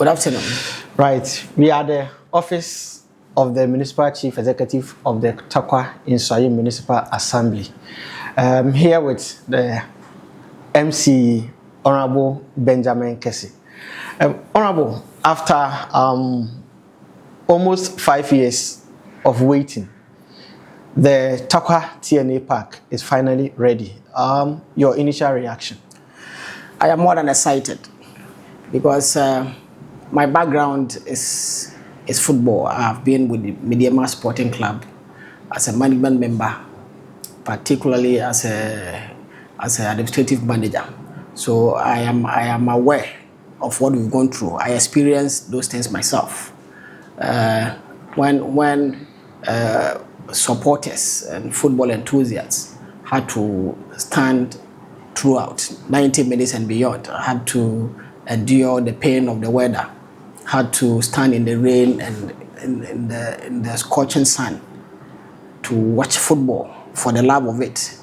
Good afternoon. Right, we are the office of the Municipal Chief Executive of the Tarkwa Nsuaem Municipal Assembly. Here with the MC, Honorable Benjamin Kessie. Honorable, after almost 5 years of waiting, the Tarkwa TnA Park is finally ready. Your initial reaction? I am more than excited because my background is football. I've been with the Medeama Sporting Club as a management member, particularly as an administrative manager. So I am aware of what we've gone through. I experienced those things myself. When supporters and football enthusiasts had to stand throughout 90 minutes and beyond, had to endure the pain of the weather, had to stand in the rain and in the scorching sun to watch football for the love of it.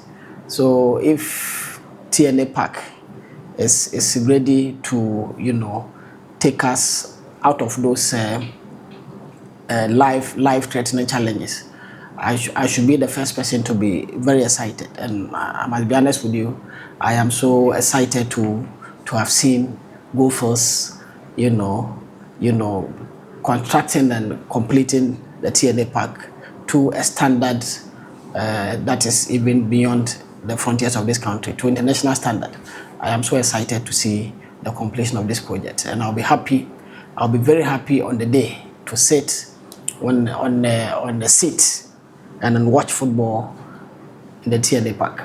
So if TnA Park is ready to, take us out of those life-threatening challenges, I should be the first person to be very excited. And I must be honest with you, I am so excited to have seen gophers, constructing and completing the TnA Park to a standard that is even beyond the frontiers of this country, to international standard. I am so excited to see the completion of this project, and I'll be very happy on the day to sit on the seat and then watch football in the TnA Park.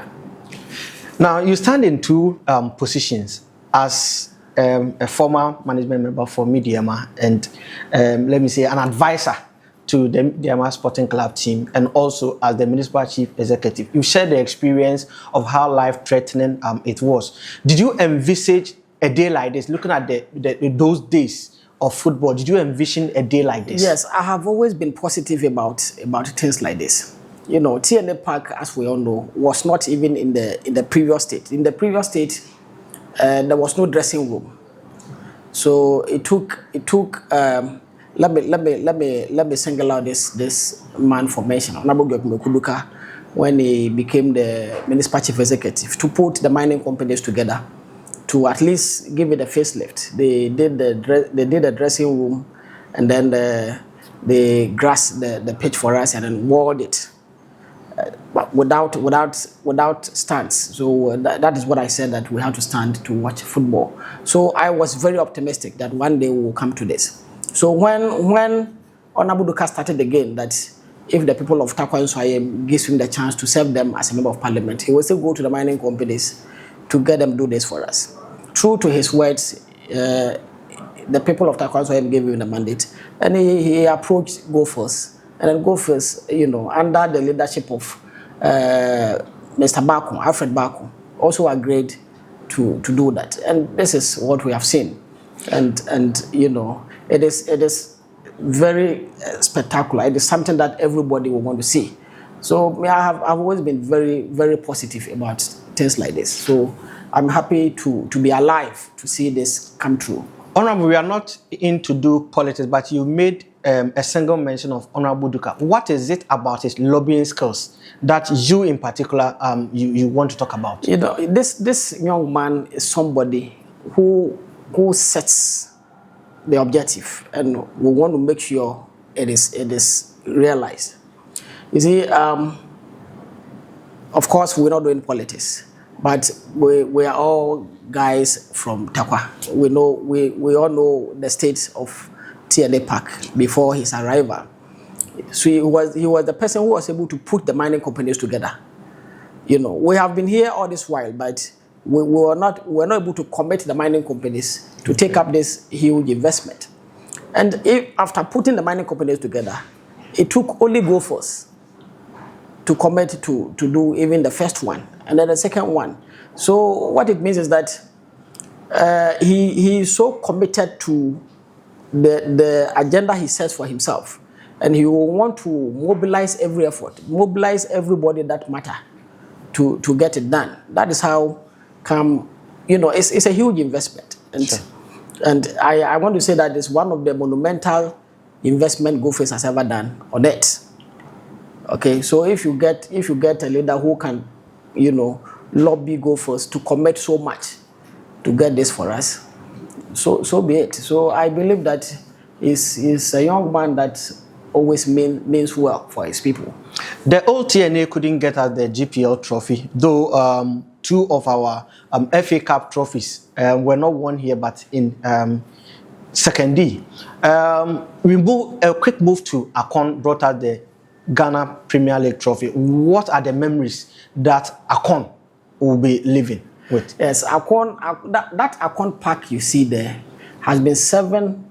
Now, you stand in two positions as a former management member for Medeama and, let me say, an advisor to the Medeama Sporting Club team, and also as the Municipal Chief Executive. You shared the experience of how life-threatening it was. Did you envisage a day like this, looking at those days of football? Did you envision a day like this? Yes, I have always been positive about things like this. TnA Park, as we all know, was not even in the previous state. In the previous state, there was no dressing room. So it took. Let me single out this man for mention, Honorable Kuduka, when he became the Municipal Chief Executive, to put the mining companies together to at least give it a facelift. They did the dressing room, and then they grassed the pitch for us and then walled it. Without stands. So that is what I said, that we have to stand to watch football. So I was very optimistic that one day we will come to this. So when Honorable Duka started again, that if the people of Tarkwa Nsuaem gives him the chance to serve them as a member of parliament, he will still go to the mining companies to get them do this for us. True to his words, the people of Tarkwa Nsuaem gave him the mandate, and he approached gophers. And then gophers, under the leadership of Mr. Baku, Alfred Baku, also agreed to do that. And this is what we have seen. And it is very spectacular. It is something that everybody will want to see. So I've always been very, very positive about things like this. So I'm happy to be alive to see this come true. Honorable, we are not in to do politics, but you made a single mention of Honorable Duka. What is it about his lobbying skills that you in particular you want to talk about? This young man is somebody who sets the objective, and we want to make sure it is realized. You see, of course, we're not doing politics, but we are all guys from Tarkwa. We all know the state of TnA Park before his arrival. So he was the person who was able to put the mining companies together. We have been here all this while, but we were not able to commit the mining companies to take up this huge investment. And after putting the mining companies together, it took only gophers to commit to do even the first one and then the second one. So what it means is that he is so committed to the agenda he sets for himself, and he will want to mobilize every effort, mobilize everybody that matter to get it done. That is how come, it's a huge investment. And sure. And I want to say that it's one of the monumental investment Goldface has ever done on it. Okay, so if you get a leader who can, lobby Goldface to commit so much to get this for us, so be it. So I believe that he's a young man that always means well for his people. The old TnA couldn't get us the GPL trophy, though two of our FA Cup trophies were not won here, but in Second D. A quick move to Akon brought us the Ghana Premier League trophy. What are the memories that Akon will be living with? Yes, Akon, that Akon Park you see there has been serving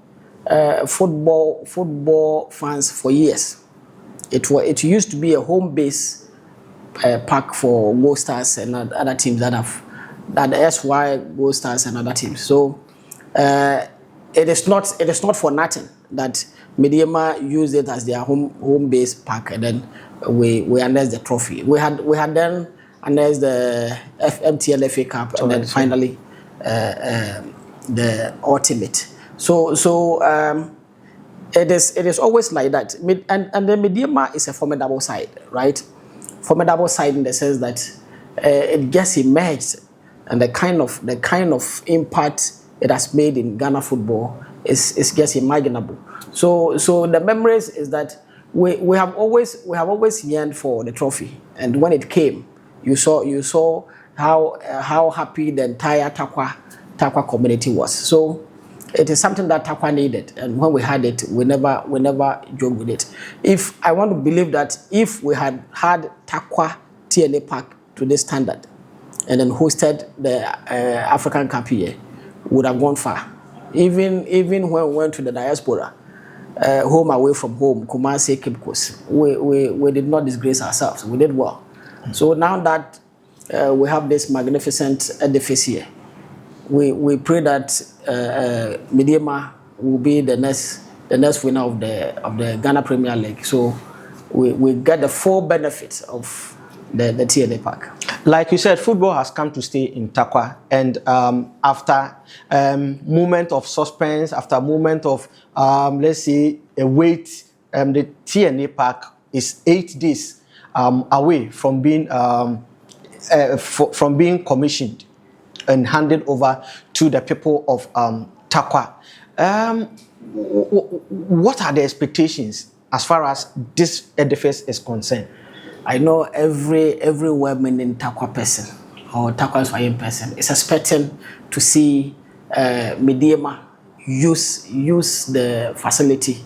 football fans for years. It used to be a home base park for Gold Stars and other teams that SY Gold Stars and other teams. So it is not for nothing that Medeama used it as their home base park, and then we announced the trophy. We had then announced the MTN FA Cup, and then finally the ultimate. So it is always like that. And the Medeama is a formidable side, right? Formidable side in the sense that it gets emerged, and the kind of impact it has made in Ghana football is just imaginable. So the memories is that we have always yearned for the trophy, and when it came, you saw how happy the entire Tarkwa community was. So it is something that Tarkwa needed, and when we had it, we never joked with it. If I want to believe that if we had Tarkwa TnA Park to this standard, and then hosted the African Cup here, we would have gone far. Even when we went to the diaspora, home away from home, Kumasi, Cape Coast, we did not disgrace ourselves. We did well. So now that we have this magnificent edifice here, we pray that Medeama will be the next winner of the Ghana Premier League. So we get the full benefits of the TnA Park. Like you said, football has come to stay in Tarkwa, and after moment of suspense, after a moment of let's say a wait, the TnA Park is 8 days away from being commissioned and handed over to the people of Tarkwa. What are the expectations as far as this edifice is concerned? I know every well-meaning Tarkwa person or Tarkwa Nsuaem person is expecting to see Medeama use the facility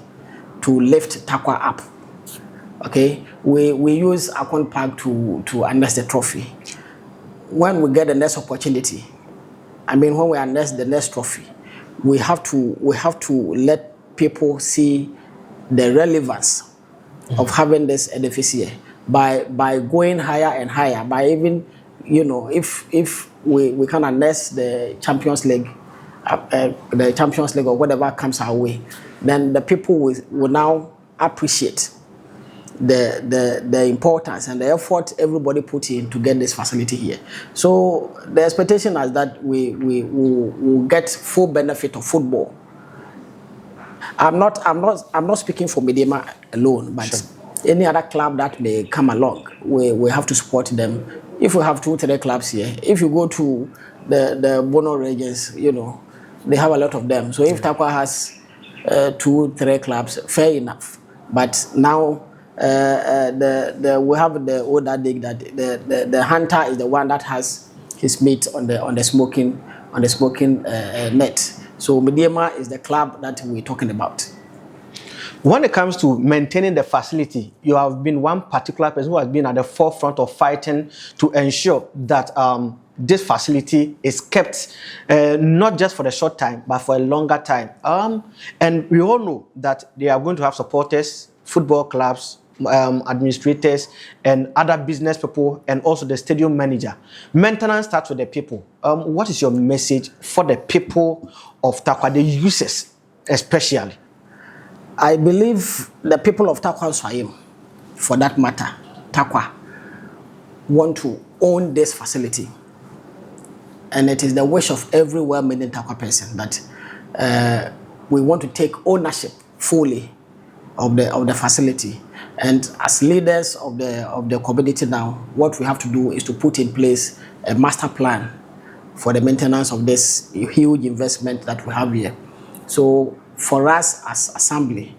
to lift Tarkwa up. Okay, we use Akon Park to announce the trophy. When we get the next opportunity, when we announce the next trophy, we have to let people see the relevance of having this edifice here by going higher and higher, by even, if we can announce the Champions League or whatever comes our way, then the people will now appreciate the importance and the effort everybody put in to get this facility here. So the expectation is that we will get full benefit of football. I'm not speaking for Medeama alone, but sure, any other club that may come along, we have to support them. If we have 2-3 clubs here, if you go to the Bono regions, they have a lot of them. So if Tarkwa has 2-3 clubs, fair enough. But now we have the older dig that the hunter is the one that has his meat on the smoking net. So Medeama is the club that we're talking about. When it comes to maintaining the facility, you have been one particular person who has been at the forefront of fighting to ensure that this facility is kept not just for the short time, but for a longer time. And we all know that they are going to have supporters, football clubs, administrators, and other business people, and also the stadium manager. Maintenance starts with the people. What is your message for the people of Tarkwa, the users especially? I believe the people of Tarkwa Nsuaem, for that matter, Tarkwa, want to own this facility. And it is the wish of every well-meaning Tarkwa person that we want to take ownership fully of the facility. And as leaders of the community now, what we have to do is to put in place a master plan for the maintenance of this huge investment that we have here. So for us as assembly,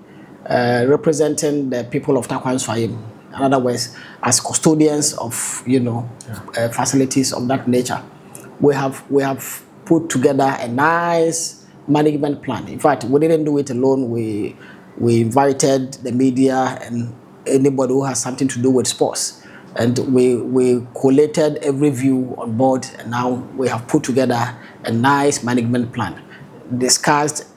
representing the people of Tarkwa Nsuaem, in other words, as custodians of facilities of that nature, we have put together a nice management plan. In fact, we didn't do it alone. We invited the media and anybody who has something to do with sports, and we collated every view on board, and now we have put together a nice management plan, discussed,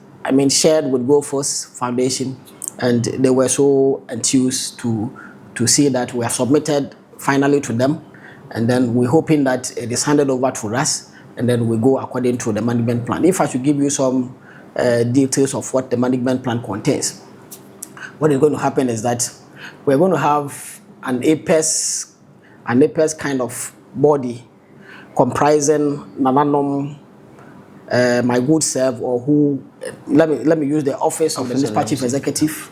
shared with Go First Foundation, and they were so enthused to see that we have submitted finally to them, and then we're hoping that it is handed over to us, and then we go according to the management plan. If I should give you some details of what the management plan contains, what is going to happen is that we're going to have an APES kind of body comprising Nananom, my good self, or who, let me use the office of the Municipal Chief Executive.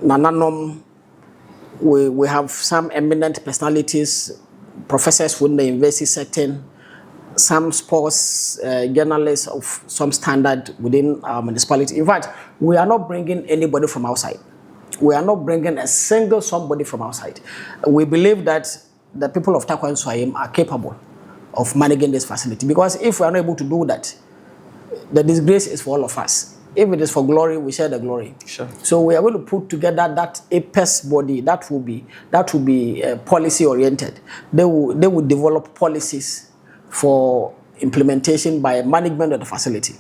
Nananom, we have some eminent personalities, professors within the university setting, some sports journalists of some standard within our municipality. In fact, we are not bringing anybody from outside. We are not bringing a single somebody from outside. We believe that the people of Tarkwa Nsuaem are capable of managing this facility, because if we are not able to do that, the disgrace is for all of us. If it is for glory, we share the glory. Sure. So we are going to put together that APES body that will be policy oriented. They will develop policies for implementation by management of the facility.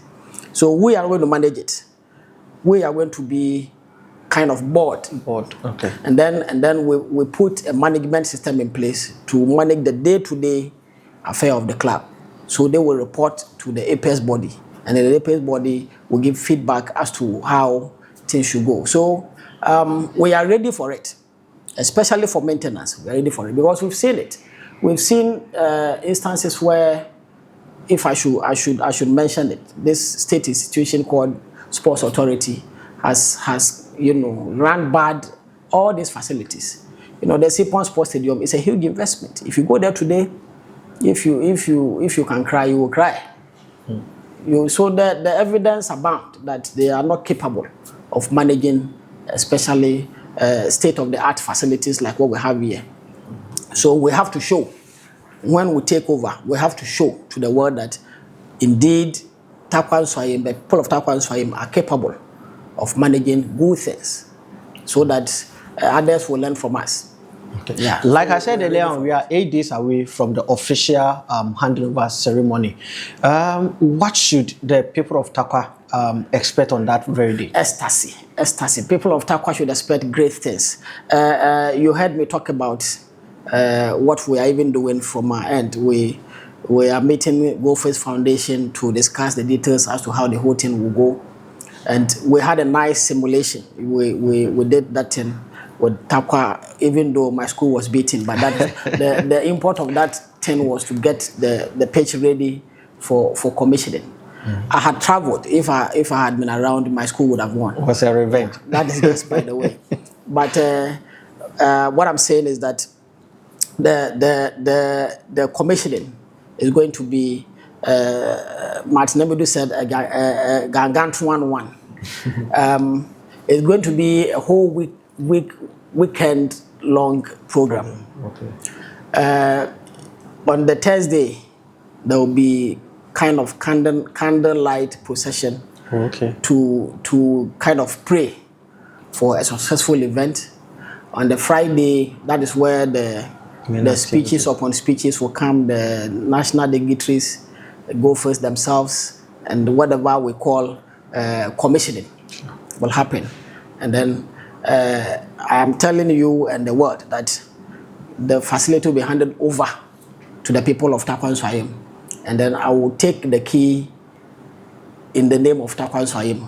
So we are going to manage it. We are going to be kind of board. Okay. And then we put a management system in place to manage the day-to-day affair of the club. So they will report to the APES body, and then the APES body will give feedback as to how things should go. So we are ready for it, especially for maintenance. We are ready for it because we've seen it. We've seen instances where, if I should mention it, this state institution called Sports Authority has run bad all these facilities. The Sipon Sports Stadium is a huge investment. If you go there today, if you can cry, you will cry. So the evidence abound that they are not capable of managing, especially state-of-the-art facilities like what we have here. So we have to show, when we take over, we have to show to the world that indeed Tarkwa Nsuaem, the people of Tarkwa Nsuaem are capable of managing good things, so that others will learn from us. Okay. Yeah. Like I said earlier on, we are 8 days away from the official handover ceremony. What should the people of Tarkwa expect on that very day? Ecstasy. People of Tarkwa should expect great things. You heard me talk about what we are even doing from our end. We are meeting Go First Foundation to discuss the details as to how the whole thing will go. And we had a nice simulation. We did that thing with Tarkwa, even though my school was beaten. But that the import of that thing was to get the pitch ready for commissioning. I had traveled. If I had been around, my school would have won. It was a revenge. That is just by the way. But what I'm saying is that the commissioning is going to be, Martin Nebedu said, Gangantuan one. It's going to be a whole weekend long program. Okay. On the Thursday, there will be kind of candlelight procession. Okay. To kind of pray for a successful event. On the Friday, that is where the speeches upon speeches will come. The national dignitaries Go First themselves, and whatever we call commissioning will happen. And then I am telling you and the world that the facility will be handed over to the people of Tarkwa Nsuaem, and then I will take the key in the name of Tarkwa Nsuaem,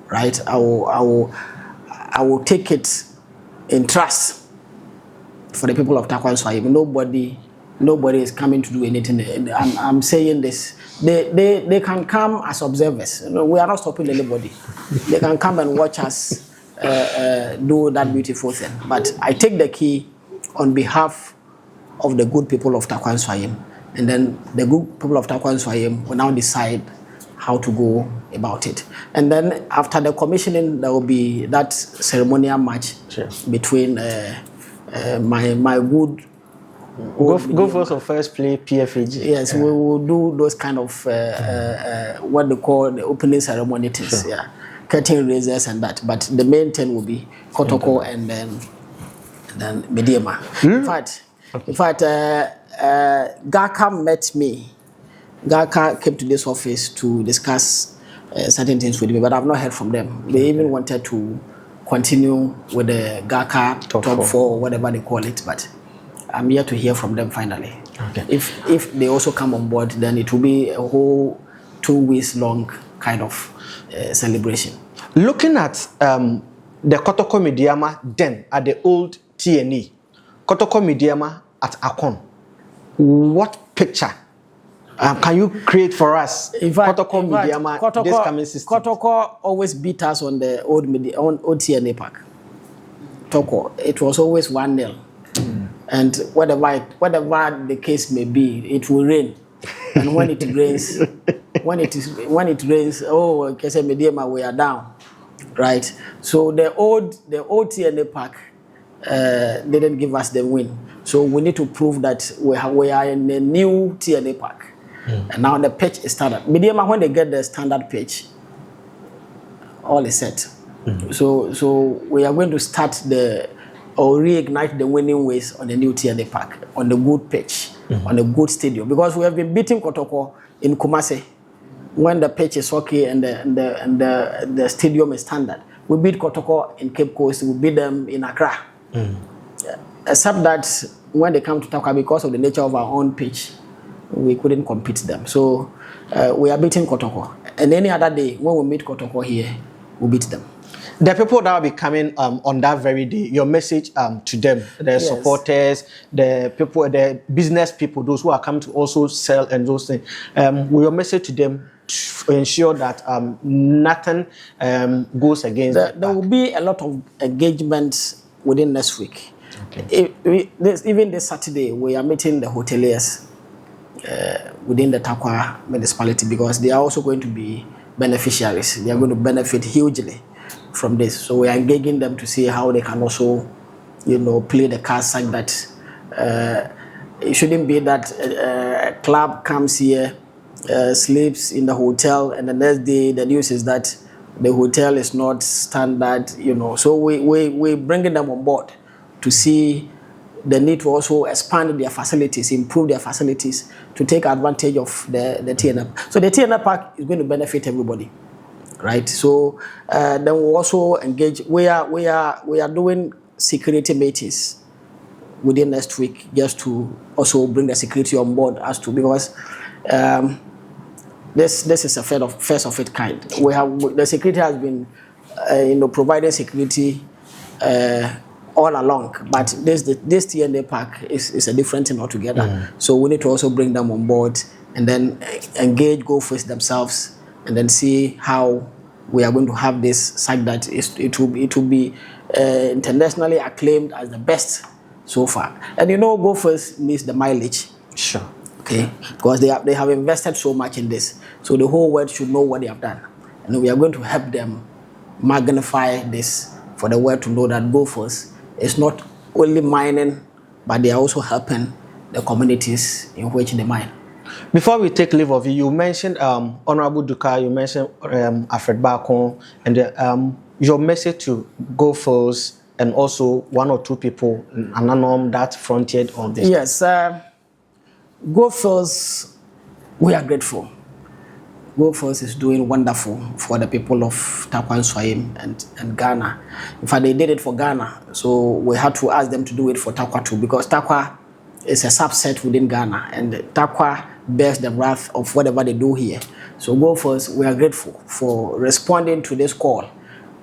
right? I will take it in trust for the people of Tarkwa Nsuaem. Nobody Nobody is coming to do anything. I'm saying this. They can come as observers. We are not stopping anybody. They can come and watch us do that beautiful thing. But I take the key on behalf of the good people of Tarkwa Nsuaem, and then the good people of Tarkwa Nsuaem will now decide how to go about it. And then after the commissioning, there will be that ceremonial match between my good. Go first play PFAG. Yes, we will do those kind of what they call the opening ceremony things. Yeah, curtain raisers and that. But the main thing will be Kotoko and then Medeama. In fact, Gaka met me. Gaka came to this office to discuss certain things with me, but I've not heard from them. They even wanted to continue with the Gaka top 4, whatever they call it, but I'm here to hear from them finally. Okay. If they also come on board, then it will be a whole 2 weeks long kind of celebration. Looking at the Kotoko Medeama then at the old TnA, Kotoko Medeama at Akon, what picture can you create for us? Kotoko Medeama this coming system. Kotoko always beat us on the old TnA Park. Toko, it was always 1-0. And whatever the case may be, it will rain. And when it rains, when it rains, oh, Kessie Medeama, we are down, right? So the old TnA Park didn't give us the win. So we need to prove that we are in the new TnA Park. And now the pitch is standard. Medeama, when they get the standard pitch, all is set. So we are going to start or reignite the winning ways on the new TnA Park, on the good pitch, on the good stadium. Because we have been beating Kotoko in Kumasi when the pitch is okay and the stadium is standard. We beat Kotoko in Cape Coast, we beat them in Accra. Except that when they come to Tarkwa, because of the nature of our own pitch, we couldn't compete them. So we are beating Kotoko. And any other day, when we meet Kotoko here, we beat them. The people that will be coming on that very day, your message to them, the supporters, the people, the business people, those who are coming to also sell and those things, will your message to them to ensure that nothing goes against there will be a lot of engagement within next week. Okay. Even this Saturday, we are meeting the hoteliers within the Tarkwa municipality because they are also going to be beneficiaries. They are going to benefit hugely from this. So we are engaging them to see how they can also, play the card such that it shouldn't be that a club comes here, sleeps in the hotel, and the next day the news is that the hotel is not standard, So we're bringing them on board to see the need to also expand their facilities, improve their facilities to take advantage of the TnA. So the TnA Park is going to benefit everybody. Right, so then we'll also engage. We are doing security meetings within next week just to also bring the security on board as to because this is a first of its kind. We have the security has been providing security all along, but this TnA Park is a different thing altogether. So we need to also bring them on board and then engage Gophers themselves and then see how we are going to have this such that it will be internationally acclaimed as the best so far. And Gophers needs the mileage. Sure. Okay, because they have invested so much in this, so the whole world should know what they have done, and we are going to help them magnify this for the world to know that Gophers is not only mining, but they are also helping the communities in which they mine. Before we take leave of you, you mentioned Honorable Duka, you mentioned Alfred Bakon, and your message to Gophers and also one or two people anonym that fronted on this. Yes, Gophers, we are grateful. Gophers is doing wonderful for the people of Tarkwa Nsuaem and Ghana. In fact, they did it for Ghana, so we had to ask them to do it for Tarkwa too, because Tarkwa is a subset within Ghana, and Tarkwa bears the wrath of whatever they do here. So Gophers, we are grateful for responding to this call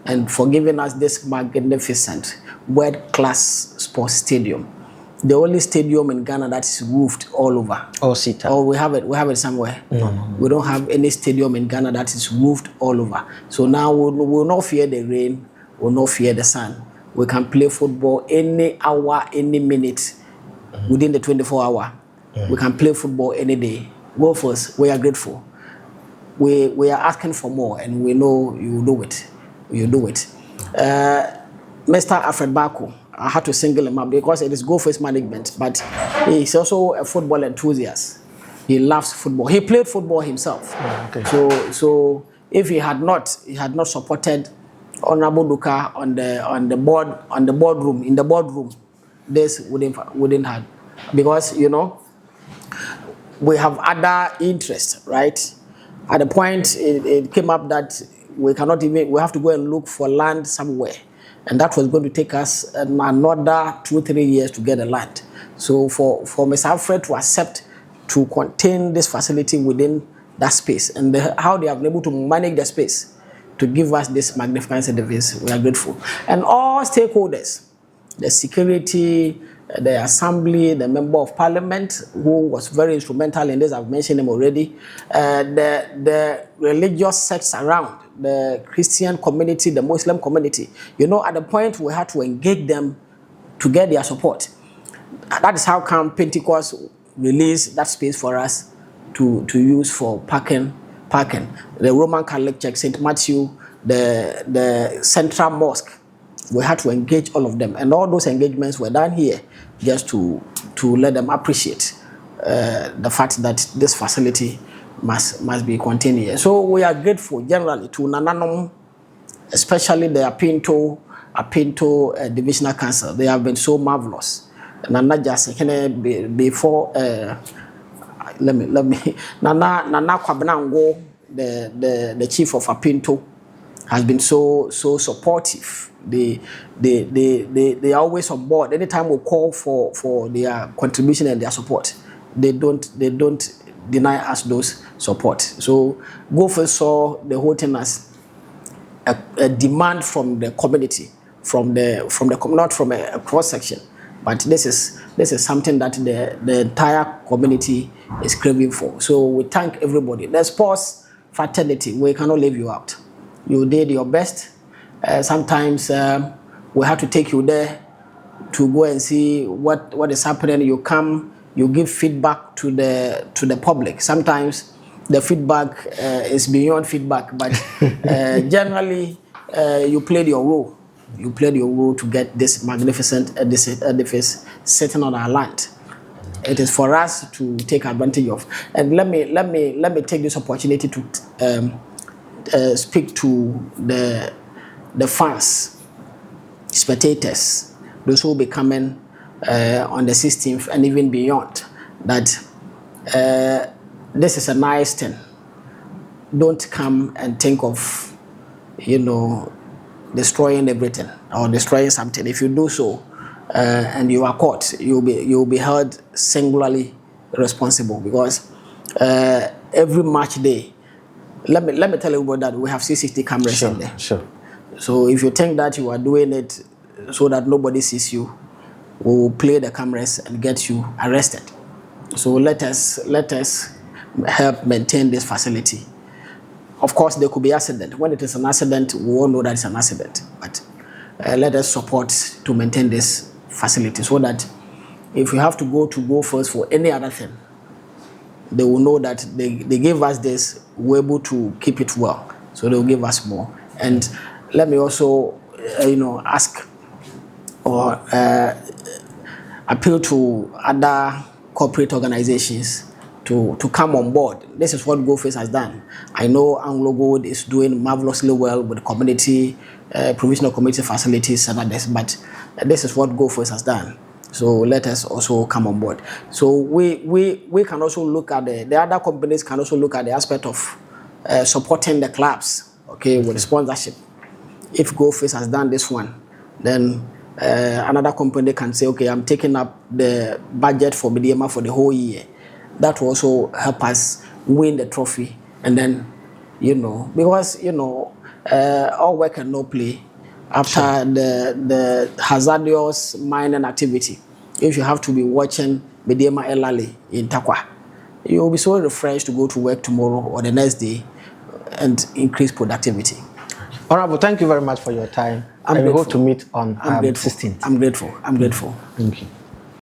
and for giving us this magnificent world-class sports stadium. the only stadium in Ghana that is roofed all over. Oh, Sita. Or we have it somewhere. No. We don't have any stadium in Ghana that is roofed all over. So now we'll not fear the rain, we'll not fear the sun. We can play football any hour, any minute within the 24 hour. We can play football any day. Go first, we are grateful. We are asking for more, and we know you will do it. You do it. Mr. Alfred Bako, I had to single him up because it is Go First management, but he's also a football enthusiast. He loves football. He played football himself. Okay. So if he had not supported Honorable Duka on the boardroom, in the boardroom, this wouldn't have, because we have other interests, right? At the point it came up that we have to go and look for land somewhere, and that was going to take us another 2-3 years to get the land. So for Mr. Alfred to accept to contain this facility within that space, and how they have been able to manage the space to give us this magnificent service, we are grateful. And all stakeholders, the security, the assembly, the member of parliament who was very instrumental in this, I've mentioned him already, the religious sects around, the Christian community, the Muslim community. At the point we had to engage them to get their support. That is how come Pentecost released that space for us to use for parking. The Roman Catholic Church, St. Matthew, the Central Mosque. We had to engage all of them, and all those engagements were done here just to let them appreciate the fact that this facility must be contained here. So we are grateful generally to Nananom, especially the Apinto Divisional Council. They have been so marvelous. Nana just before let me Nana Kwabenango, the chief of Apinto, has been so supportive. They are always on board. Anytime we call for their contribution and their support, they don't deny us those support. So Go First saw the whole thing as a demand from the community, from not from a cross section, but this is something that the entire community is craving for. So we thank everybody. The sports fraternity, we cannot leave you out. You did your best. Sometimes we have to take you there to go and see what is happening. You come, you give feedback to the public. Sometimes the feedback is beyond feedback, but generally you played your role. You played your role to get this magnificent edifice sitting on our land. It is for us to take advantage of. And let me take this opportunity to speak to the fans, spectators, those who will be coming on the 16th and even beyond, that this is a nice thing. Don't come and think of, destroying everything or destroying something. If you do so, and you are caught, you'll be held singularly responsible, because every match day, let me tell you about that. We have 360 cameras in there. Sure. So if you think that you are doing it so that nobody sees you, we will play the cameras and get you arrested. So let us help maintain this facility. Of course, there could be accident. When it is an accident, we all know that it's an accident. But let us support to maintain this facility, so that if we have to Go First for any other thing, they will know that they gave us this, we're able to keep it well, so they will give us more. And let me also ask or appeal to other corporate organizations to come on board. This is what Go First has done. I know Anglo Gold is doing marvelously well with community provisional community facilities and others, but this is what Go First has done. So let us also come on board. So we can also look at the other companies can also look at the aspect of supporting the clubs, with sponsorship. If Go First has done this one, then another company can say, okay, I'm taking up the budget for Medeama for the whole year. That will also help us win the trophy. And then, because all work and no play. After the hazardous mining activity, if you have to be watching Medeama Elale in Tarkwa, you will be so refreshed to go to work tomorrow or the next day and increase productivity. Honorable, thank you very much for your time. I'm and we grateful. hope to meet on I'm grateful. 16th. I'm grateful. I'm grateful. Thank you.